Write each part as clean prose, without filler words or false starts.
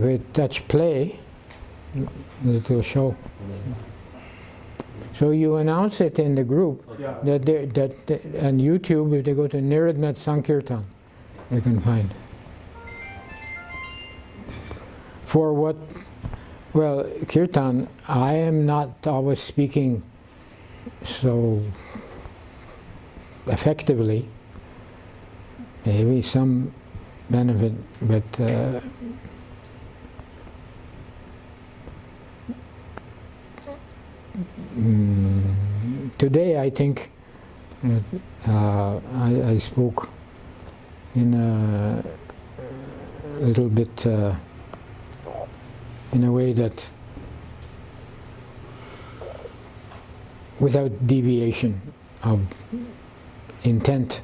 We touch play, it will show. So you announce it in the group that on YouTube, if they go to Neredmet-Sainikpuri, they can find. For what? Well, kirtan, I am not always speaking so effectively. Maybe some benefit, but today I think I spoke in a little bit in a way that without deviation of intent.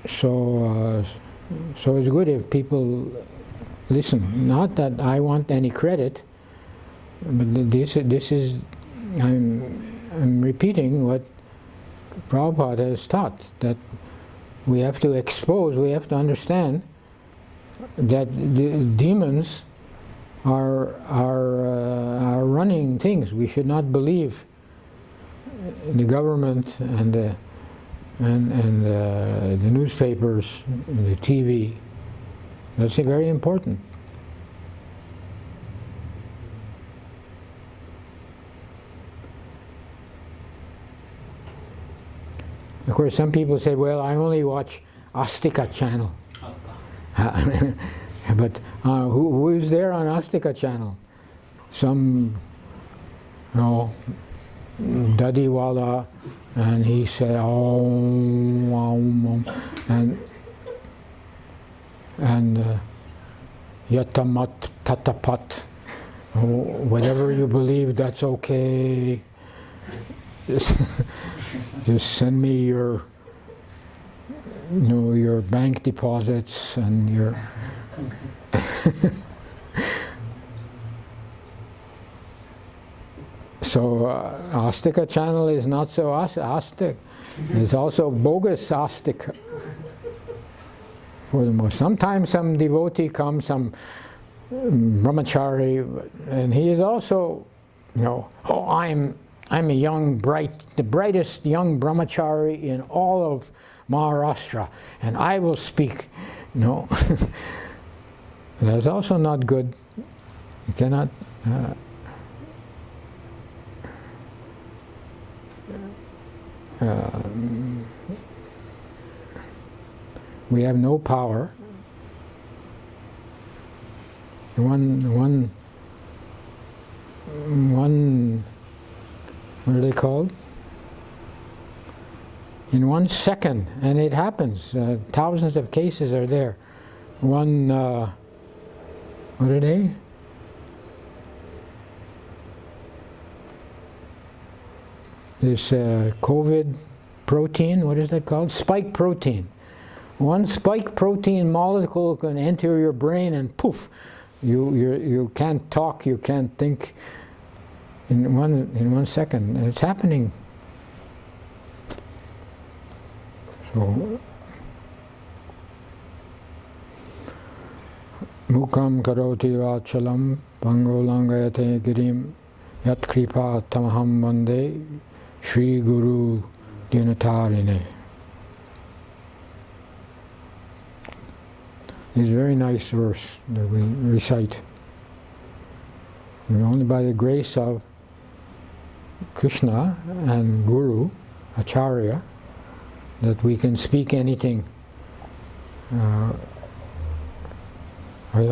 So it's good if people listen. Not that I want any credit, but this is I'm repeating what Prabhupada has taught, that we have to expose, we have to understand that the demons are running things. We should not believe the government and the newspapers, the TV. That's very important. Of course, some people say, well, I only watch Astika channel. But who is there on Astika channel? Some, Dadiwala, and he said, Om, and Yatamat Tatapat, whatever you believe, that's okay. Just send me your bank deposits and your so Astika channel is not so astic. It's also bogus astic. For the most, sometimes some devotee comes, some Bramacari, and he is also, I'm a young, the brightest young Bramacari in all of Maharashtra, and I will speak. No, that's also not good. You cannot. We have no power. One. What are they called? In 1 second, and it happens. Thousands of cases are there. What are they? This COVID protein, what is that called? Spike protein. One spike protein molecule can enter your brain and poof, you can't talk, you can't think in 1 second. And it's happening. So, Mukam karoti vachalam pangolangayate girim yat kripa tamaham vande Shri Guru Dinatarine. It's a very nice verse that we recite. And only by the grace of Krishna and Guru, Acharya, that we can speak anything. What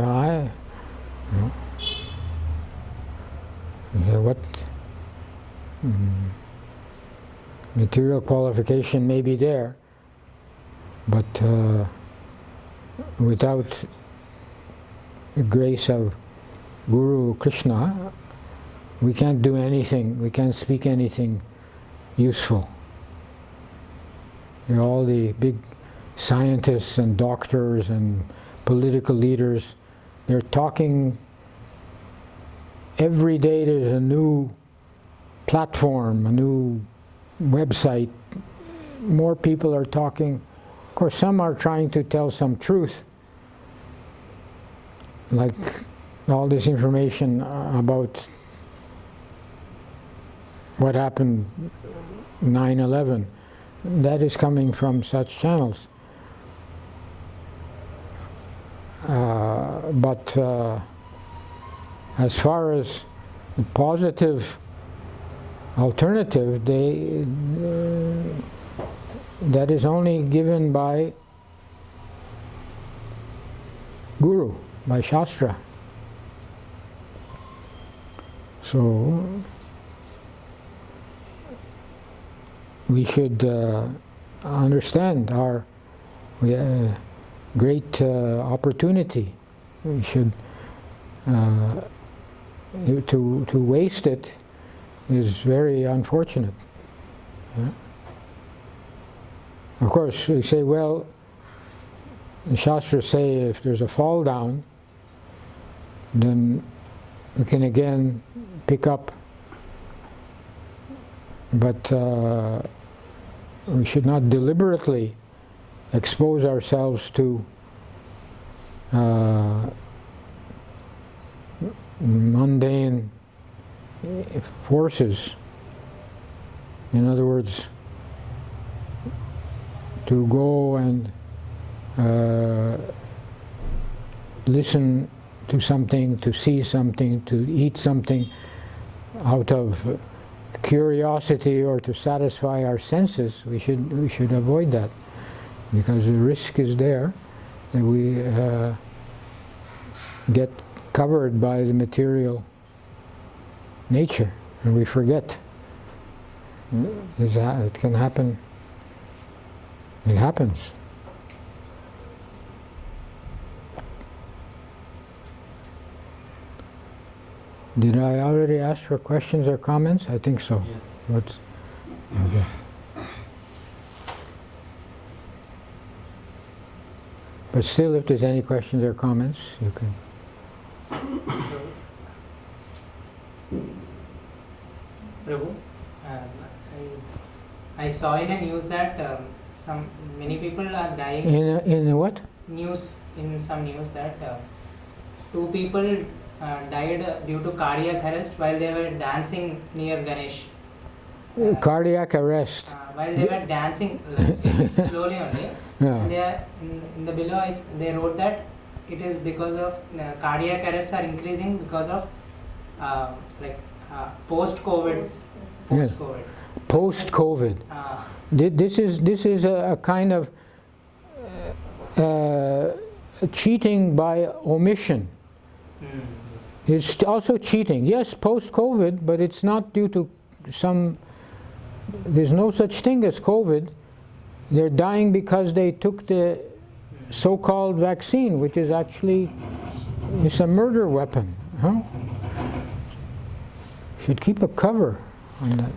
material qualification may be there, but without the grace of Guru Krishna, we can't do anything, we can't speak anything useful. All the big scientists and doctors and political leaders, they're talking every day. There's a new platform, a new website. More people are talking. Of course, some are trying to tell some truth, like all this information about what happened 9/11, that is coming from such channels. But as far as the positive alternative, that is only given by Guru, by Shastra. So we should understand our great opportunity. We should to waste it is very unfortunate. Yeah? Of course, we say, well, the Shastras say if there's a fall down, then we can again pick up. But we should not deliberately expose ourselves to mundane forces. In other words, to go and listen to something, to see something, to eat something out of curiosity or to satisfy our senses. We should avoid that, because the risk is there that we get covered by the material nature and we forget. It can happen. It happens. Did I already ask for questions or comments? I think so. Yes. Okay. But still, if there's any questions or comments, you can. Prabhu, I saw in a news that many people are dying. In a what? In some news that 2 people died due to cardiac arrest while they were dancing near Ganesh. Cardiac arrest. While they were dancing slowly only. Yeah. And they are, in the below they wrote that it is because of cardiac arrests are increasing because of post-COVID. Post-COVID. Post-COVID. This is a kind of cheating by omission. It's also cheating. Yes, post-COVID, but it's not due to there's no such thing as COVID. They're dying because they took the so-called vaccine, which is actually, it's a murder weapon. Huh? Should keep a cover on that.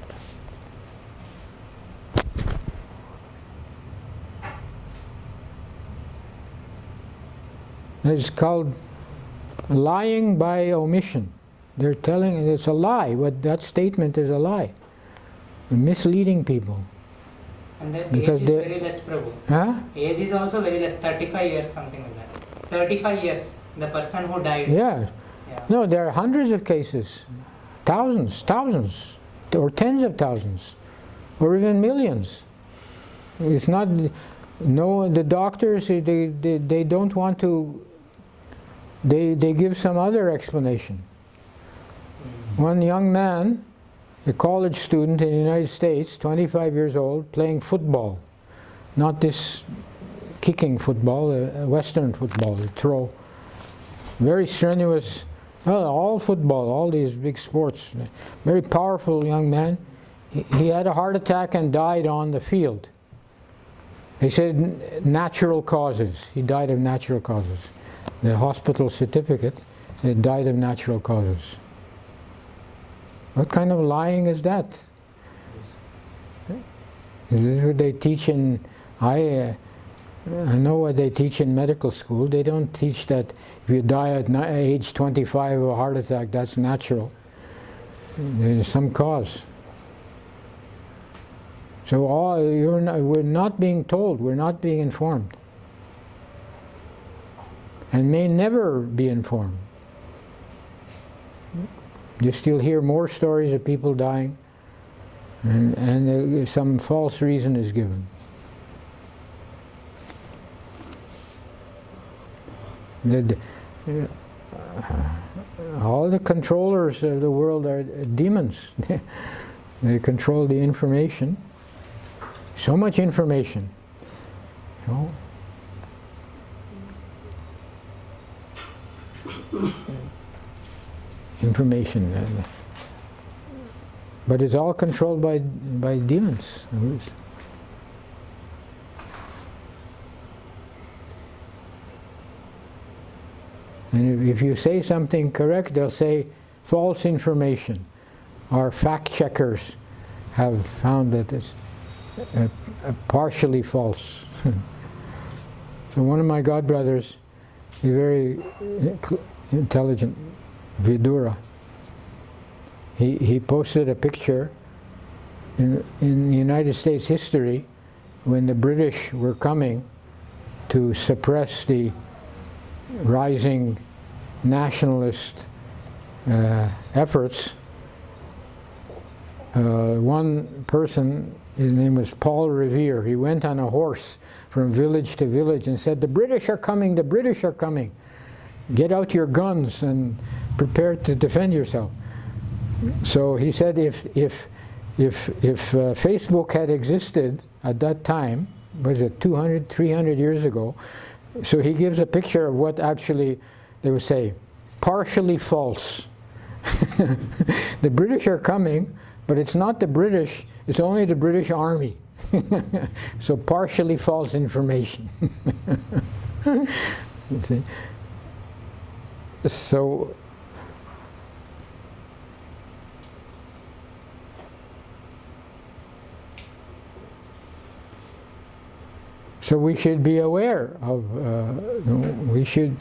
It's called lying by omission. They're telling it's a lie. That statement is a lie. They're misleading people. And the Because age is very less, Prabhu. Huh? Age is also very less, 35 years, something like that. 35 years, the person who died. Yeah. Yeah. No, there are hundreds of cases. Thousands, or tens of thousands, or even millions. It's not, the doctors, they don't want to, they give some other explanation. One young man, a college student in the United States, 25 years old, playing football. Not this kicking football, Western football, throw. Very strenuous, well, all football, all these big sports. Very powerful young man. He had a heart attack and died on the field. They said natural causes. He died of natural causes. The hospital certificate said died of natural causes. What kind of lying is that? Is this what they teach in, I know what they teach in medical school. They don't teach that if you die at age 25 of a heart attack, that's natural. There's some cause. So we're not being told, we're not being informed. and may never be informed. You still hear more stories of people dying, and some false reason is given. All the controllers of the world are demons. They control the information. So much information. You know? Information. But it's all controlled by demons. And if you say something correct, they'll say false information. Our fact checkers have found that it's partially false. So one of my godbrothers, he's very intelligent, Vidura, he posted a picture in United States history when the British were coming to suppress the rising nationalist efforts. One person, his name was Paul Revere, he went on a horse from village to village and said, "The British are coming, the British are coming. Get out your guns and prepare to defend yourself." So he said if Facebook had existed at that time, was it 200, 300 years ago, so he gives a picture of what actually they would say, partially false. The British are coming, but it's not the British, it's only the British Army. So partially false information. You see? So we should be aware of, we should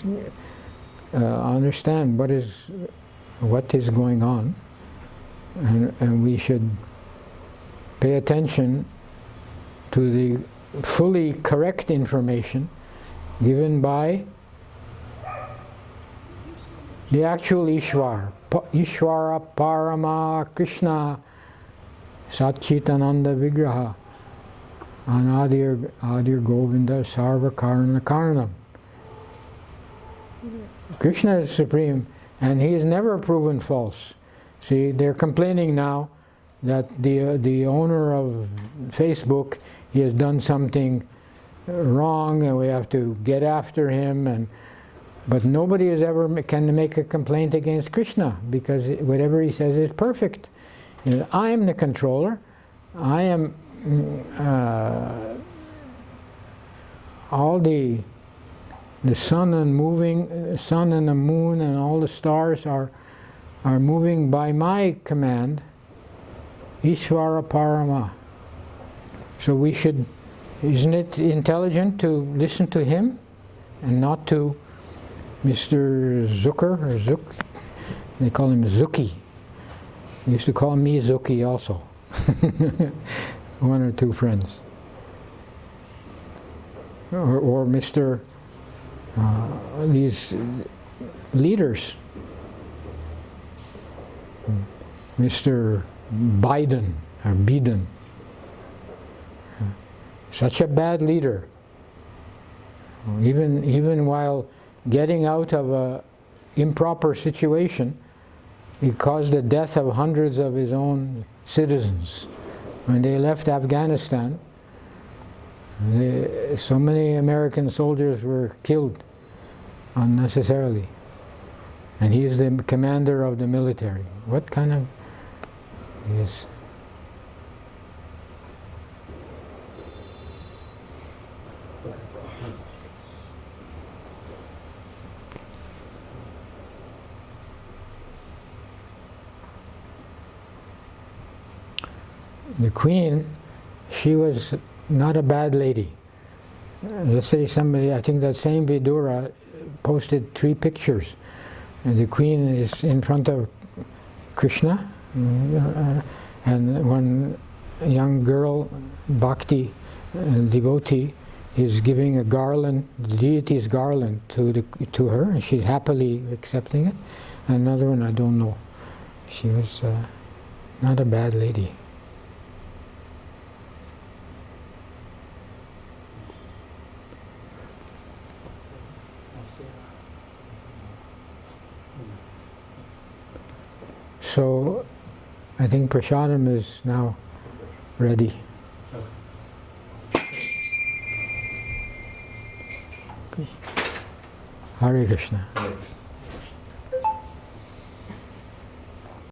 understand what is going on, and we should pay attention to the fully correct information given by the actual Ishvara, Ishvara Parama Krishna Satchitananda Vigraha Anadir Govinda Sarva Karana Karanam. Krishna is supreme, and he is never proven false. See, they're complaining now that the owner of Facebook, he has done something wrong, and we have to get after him. But nobody can make a complaint against Krishna, because whatever he says is perfect. I am the controller. I am all the sun and the moon and all the stars are moving by my command. Ishvara Parama. So we should, isn't it intelligent to listen to him and not to Mr. Zucker or Zook? They call him Zuki. They used to call me Zuki also. One or two friends. Or Mr. These leaders. Mr. Biden or Biden. Such a bad leader. Even while getting out of an improper situation, he caused the death of hundreds of his own citizens. When they left Afghanistan, so many American soldiers were killed unnecessarily. And he is the commander of the military. What kind of... Yes. The queen, she was not a bad lady. Let's say somebody, I think that same Vidura posted 3 pictures. And the queen is in front of Krishna, and one young girl, bhakti devotee, is giving a garland, the deity's garland to her, and she's happily accepting it. And another one I don't know. She was not a bad lady. So I think prasadam is now ready. Hare Krishna.